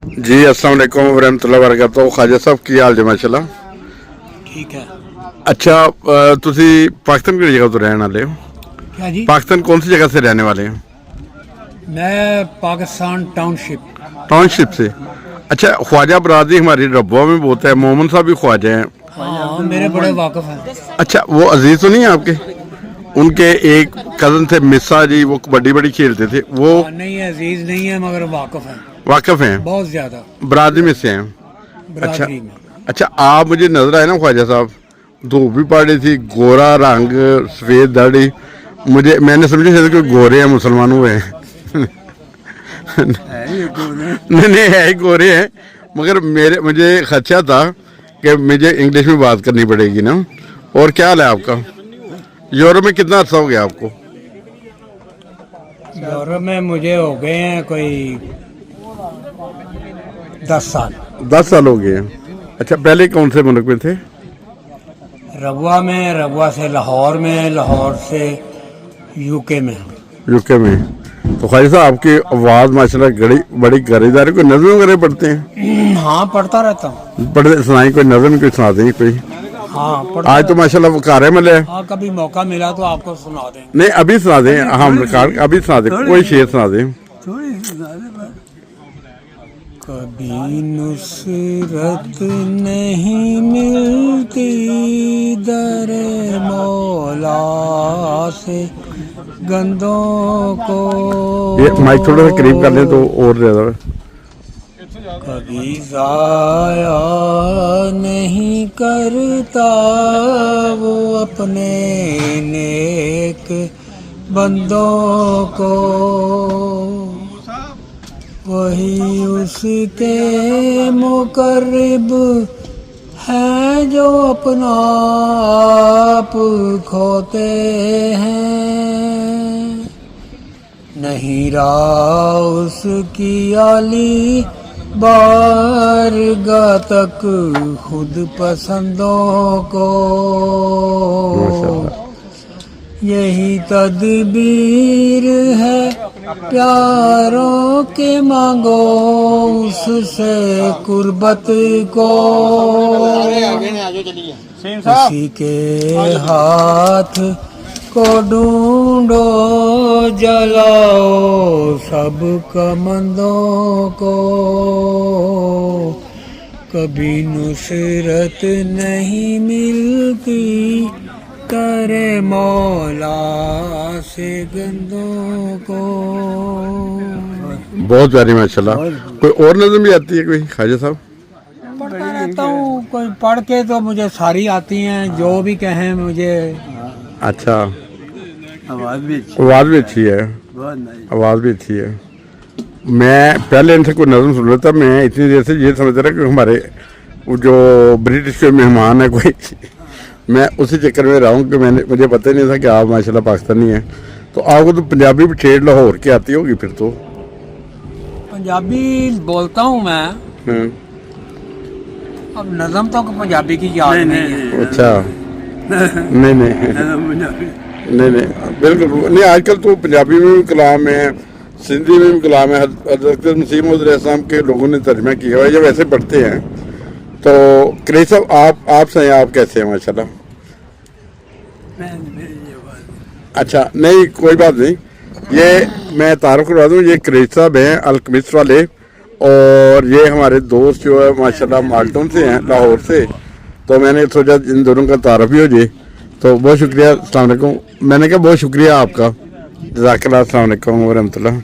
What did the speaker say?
जी अस्सलाम वालेकुम वरहमतुल्लाहि वबरकातुहू। ख्वाजा साहब की हाल जी? माशाल्लाह ठीक है। अच्छा, ਤੁਸੀਂ ਪਾਕਿਸਤਾਨ ਕਿਹੜੀ ਜਗ੍ਹਾ ਤੋਂ ਰਹਿਣ ਵਾਲੇ ਹੋ? क्या जी? पाकिस्तान कौन सी जगह से रहने वाले हैं? मैं पाकिस्तान टाउनशिप। टाउनशिप से। अच्छा, ख्वाजा बरादरी हमारी रब्वा में बहुत है, मोहम्मद साहब भी ख्वाजा हैं। हाँ, मेरे बड़े वाकिफ हैं। अच्छा, वो अजीज तो नहीं है आपके? उनके एक कजन थे मिसा जी, वो कबड्डी बड़ी खेलते थे, वो हाँ, नहीं अजीज नहीं है मगर वाकिफ हैं, वाकिफ हैं, बहुत ज्यादा बरादरी में से हैं। बरादरी में। अच्छा, आप मुझे नजर आए ना ख्वाजा साहब, धूप भी पड़ रही थी, गोरा रंग, सफेद दाढ़ी, मैंने समझा शायद कोई गोरे हैं, मुसलमान हुए हैं। नहीं है ही गोरे हैं, मगर मुझे खदशा था कि मुझे इंग्लिश में बात करनी पड़ेगी ना। और क्या हाल है आपका? यूरोप में कितना अर्सा हो गया आपको? यूरोप में मुझे हो गए हैं कोई 10 साल। 10 साल हो गए हैं। अच्छा, पहले कौन से मुल्क में थे? रबुआ में, रबुआ से लाहौर में, लाहौर से यूके में। यूके में। तो ख्वाजा साहब आपकी आवाज़ माशाल्लाह बड़ी गरीदार है। कोई नज़म वगैरह पढ़ते हैं? हाँ, पढ़ता रहता हूँ। पढ़ते सुनाई, कोई नज़म कोई सुना दें कोई। हाँ, पढ़ता आज तो माशाल्लाह वो कार में है। हाँ, कभी मौका मिला तो आपको सुना देंगे। नहीं, अभी सुना दें, हम रिकॉर्ड अभी सुना दें, कोई शेर सुना दें। कभी नुसरत नहीं मिलती दरे मौला से गंदों को। ये माइक थोड़ा सा करीब कर लें तो और ज़्यादा। कभी जाया नहीं करता वो अपने नेक बंदों को, वही उसके मुकर्रब हैं जो अपना आप खोते हैं। नहीं रहा उसकी आली बारगाह तक खुद पसंदों को, यही तदबीर है प्यारों के मांगो उससे कुर्बत को, उसी के हाथ को ढूंढो जलाओ सब कमंदों को, कभी नुसरत नहीं मिलती करे मौला से गंदों को। बहुत प्यारी माशाल्लाह। कोई और नज़म भी आती है कोई ख्वाजा साहब? पढ़ता रहता हूँ, कोई पढ़ के तो मुझे सारी आती हैं, जो भी कहें मुझे। अच्छा, आवाज़ भी अच्छी है, आवाज़ भी अच्छी है। मैं पहले इनसे कोई नज़म सुन लेता, मैं इतनी देर से ये समझ रहा कि हमारे जो ब्रिटिश के मेहमान है कोई, मैं उसी चक्कर में रहा हूँ कि मुझे पता ही नहीं था कि आप माशाल्लाह पाकिस्तानी हैं। तो आपको तो पंजाबी भी ठेठ लाहौर की आती होगी फिर तो? पंजाबी बोलता हूँ मैं, अब नज़म तो पंजाबी की याद नहीं है। अच्छा, नहीं बिल्कुल नहीं। आजकल तो पंजाबी में भी कलाम है, सिंधी में भी कलाम है, हज़रत मसीह मौऊद अलैहिस्सलाम के लोगों ने तर्जमा किया हुआ है, जब ऐसे पढ़ते हैं। तो क्रेज साहब आप सही, आप कैसे हैं? माशाल्लाह। अच्छा, नहीं कोई बात नहीं, ये मैं तारुफ करवा दूँ, ये क्रेज साहब हैं अलकमिस्ट वाले, और ये हमारे दोस्त जो है माशाल्लाह माल्टन से हैं, लाहौर से। तो मैंने सोचा इन दोनों का तारुफ ही हो जाए। तो बहुत शुक्रिया, अस्सलाम वालेकुम। मैंने कहा बहुत शुक्रिया आपका, जज़ाकल्लाह, अस्सलाम वालेकुम वरहमतुल्लाह।